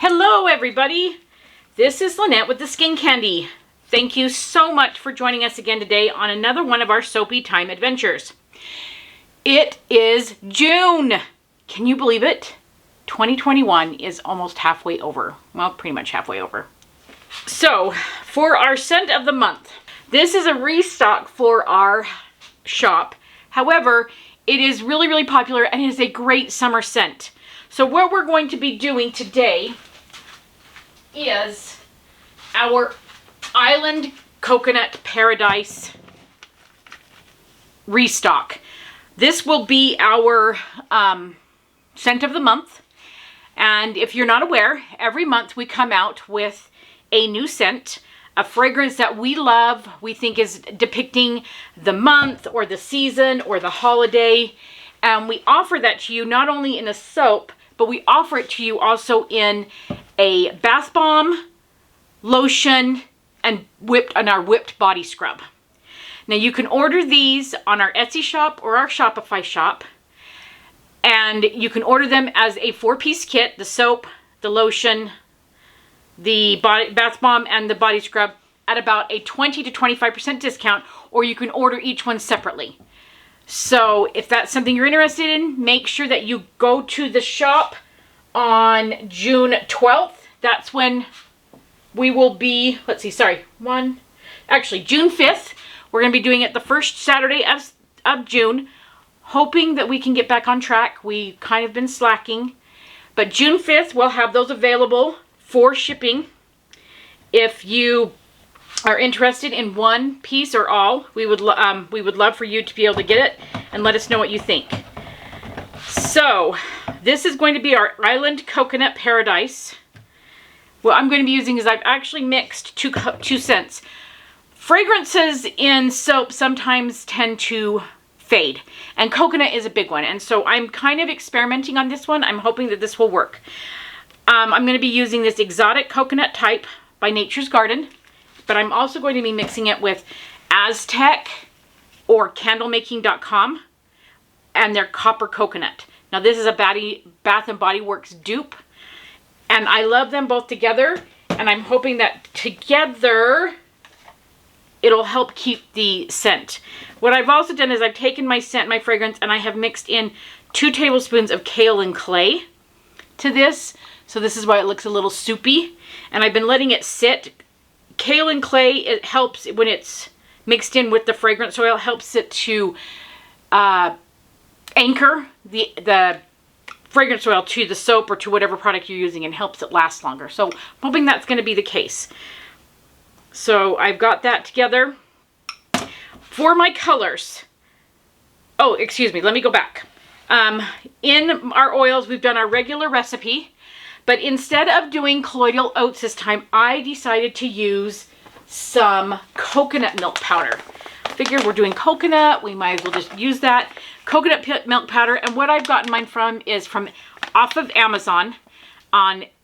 Hello everybody, this is Lynette with the Skin Candy. Thank you so much for joining us again today on another one of our soapy time adventures. It is June. Can you believe it? 2021 is almost halfway over. Well, pretty much halfway over. So, for our scent of the month, this is a restock for our shop. However, it is really popular and it is a great summer scent. So what we're going to be doing today is our Island Coconut Paradise restock. This will be our scent of the month. And if you're not aware, every month we come out with a new scent, a fragrance that we love, we think is depicting the month or the season or the holiday. And we offer that to you not only in a soap, but we offer it to you also in a bath bomb, lotion, and our whipped body scrub. Now you can order these on our Etsy shop or our Shopify shop. And you can order them as a 4-piece kit, the soap, the lotion, the bath bomb, and the body scrub at about a 20 to 25% discount, or you can order each one separately. So if that's something you're interested in, make sure that you go to the shop on June 12th. That's when we will be, June 5th. We're going to be doing it the first Saturday of June, hoping that we can get back on track. We kind of been slacking. But June 5th, we'll have those available for shipping. If you are interested in one piece or all, we would love for you to be able to get it and let us know what you think. So this is going to be our Island Coconut Paradise. What I'm going to be using is I've actually mixed two scents. Fragrances in soap sometimes tend to fade, and coconut is a big one, and so I'm kind of experimenting on this one. I'm hoping that this will work. I'm going to be using this exotic coconut type by Nature's Garden, but I'm also going to be mixing it with Aztec or candlemaking.com and their copper coconut. Now this is a Bath and Body Works dupe, and I love them both together, and I'm hoping that together it'll help keep the scent. What I've also done is I've taken my scent, my fragrance, and I have mixed in 2 tablespoons of kale and clay to this. So this is why it looks a little soupy. And I've been letting it sit. Kale and clay, it helps when it's mixed in with the fragrance oil, helps it to anchor the fragrance oil to the soap or to whatever product you're using, and helps it last longer. So I'm hoping that's going to be the case. So I've got that together. For my colors, oh, excuse me, let me go back. In our oils, we've done our regular recipe, but instead of doing colloidal oats this time, I decided to use some coconut milk powder. I figured we're doing coconut, we might as well just use that. Coconut milk powder, and what I've gotten mine from is off of Amazon.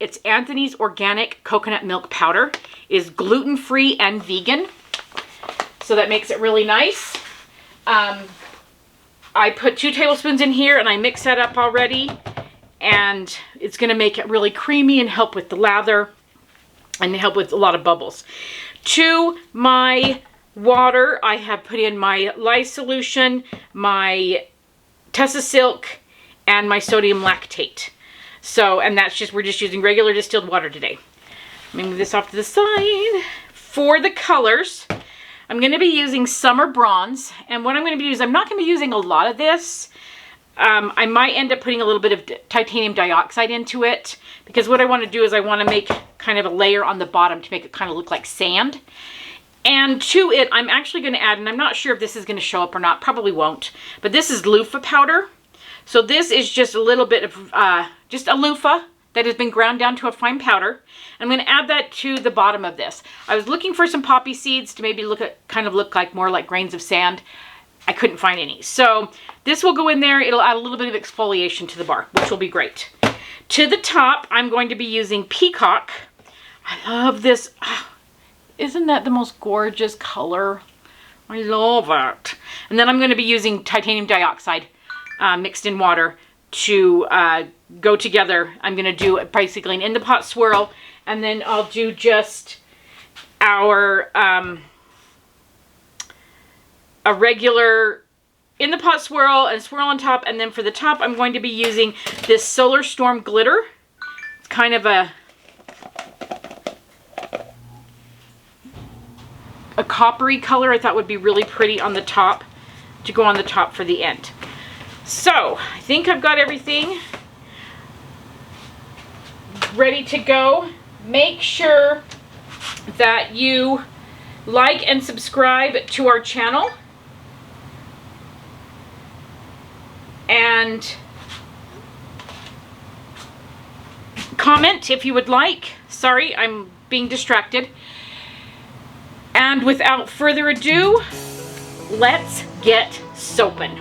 It's Anthony's Organic Coconut Milk Powder. It is gluten-free and vegan, so that makes it really nice. I put 2 tablespoons in here and I mix that up already, and it's going to make it really creamy and help with the lather and help with a lot of bubbles. To my water, I have put in my lye solution, my Tessa Silk, and my sodium lactate. So, and we're just using regular distilled water today. Let me move this off to the side. For the colors, I'm going to be using Summer Bronze. And what I'm going to be using, I'm not going to be using a lot of this. I might end up putting a little bit of titanium dioxide into it, because what I want to do is I want to make kind of a layer on the bottom to make it kind of look like sand. And to it, I'm actually going to add, and I'm not sure if this is going to show up or not, probably won't, but this is loofah powder. So this is just a little bit of, just a loofah that has been ground down to a fine powder. I'm going to add that to the bottom of this. I was looking for some poppy seeds to maybe look like more like grains of sand. I couldn't find any. So this will go in there. It'll add a little bit of exfoliation to the bar, which will be great. To the top, I'm going to be using Peacock. I love this. Oh, isn't that the most gorgeous color? I love it. And then I'm going to be using titanium dioxide mixed in water to go together. I'm going to do basically an in the pot swirl, and then I'll do just our a regular in the pot swirl and swirl on top. And then for the top, I'm going to be using this Solar Storm glitter. It's kind of a coppery color. I thought would be really pretty on the top, to go on the top for the end. So I think I've got everything ready to go. Make sure that you like and subscribe to our channel, and comment if you would like. Sorry, I'm being distracted. And without further ado, let's get soaping.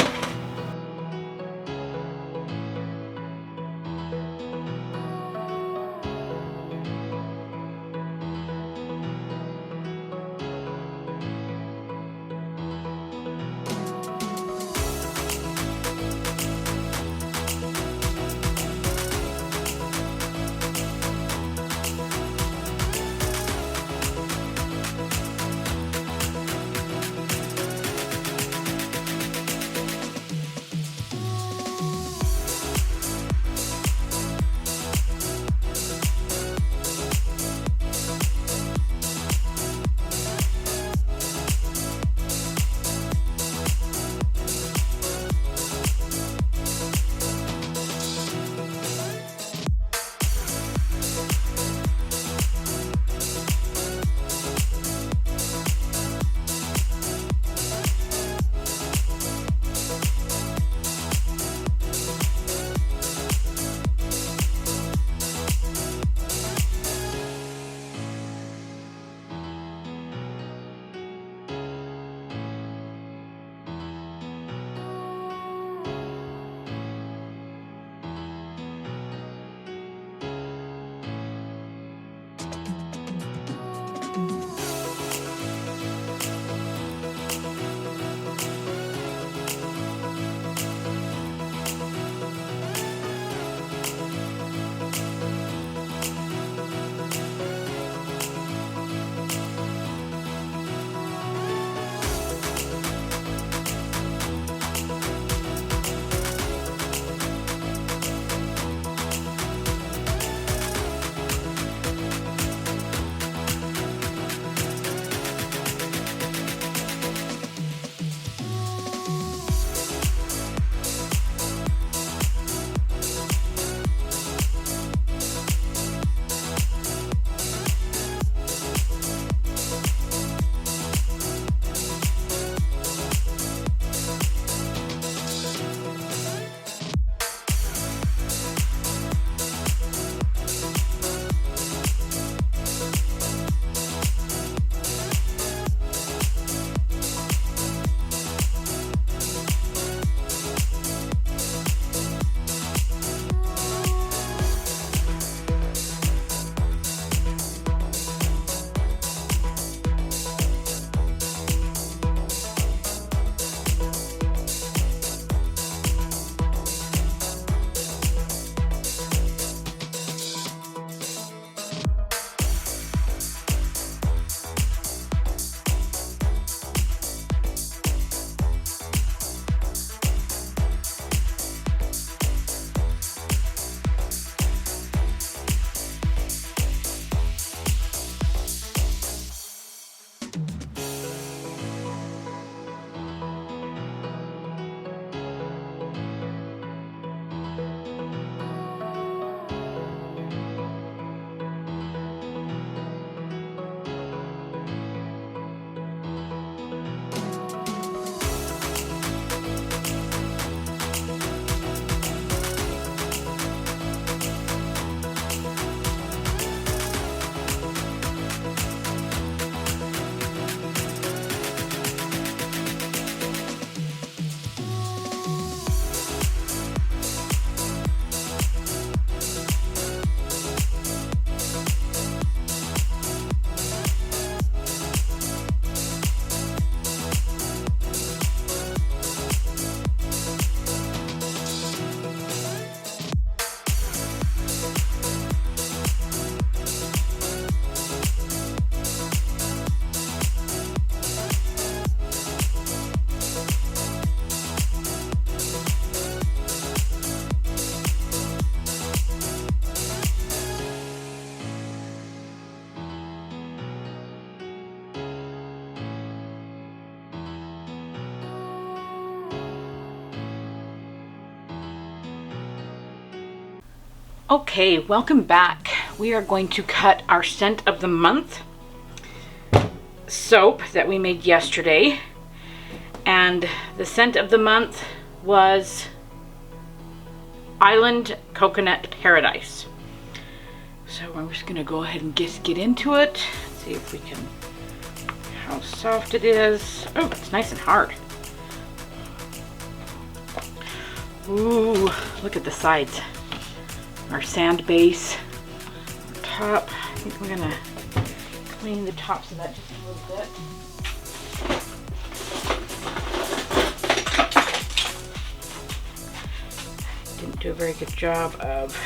Okay, welcome back. We are going to cut our scent of the month soap that we made yesterday. And the scent of the month was Island Coconut Paradise. So we're just gonna go ahead and get into it. See if we can, how soft it is. Oh, it's nice and hard. Ooh, look at the sides. Our sand base, top. I think we're gonna clean the tops of that just a little bit. Didn't do a very good job of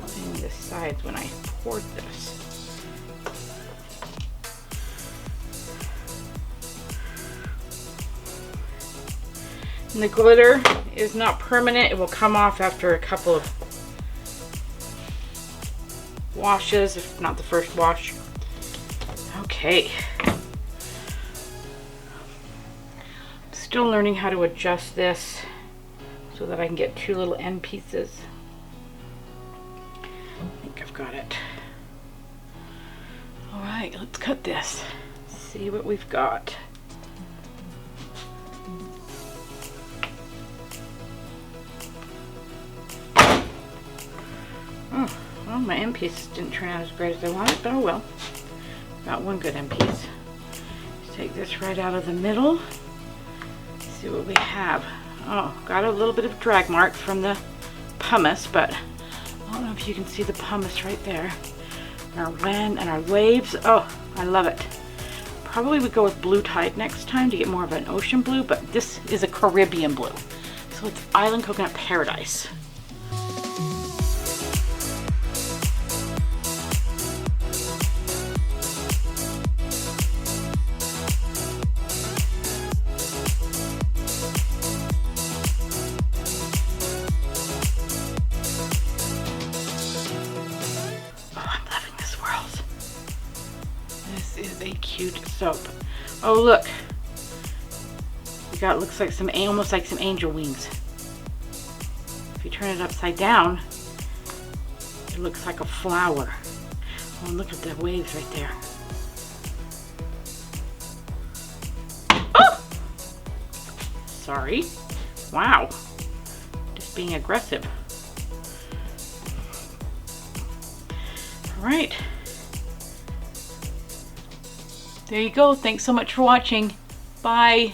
cleaning the sides when I poured this. And the glitter is not permanent. It will come off after a couple of washes, if not the first wash. Okay. Still learning how to adjust this so that I can get two little end pieces. I think I've got it. All right, let's cut this. See what we've got. Oh, well, my end piece didn't turn out as great as I wanted, but oh well. Got one good end piece. Let's take this right out of the middle. See what we have. Oh, got a little bit of drag mark from the pumice, but I don't know if you can see the pumice right there. And our wind and our waves. Oh, I love it. Probably would go with blue tide next time to get more of an ocean blue, but this is a Caribbean blue. So it's Island Coconut Paradise. Is a cute soap. Oh look, we got, looks like some, almost like some angel wings. If you turn it upside down, it looks like a flower. Oh, and look at the waves right there. Oh! Sorry. Wow. Just being aggressive. All right. There you go. Thanks so much for watching. Bye.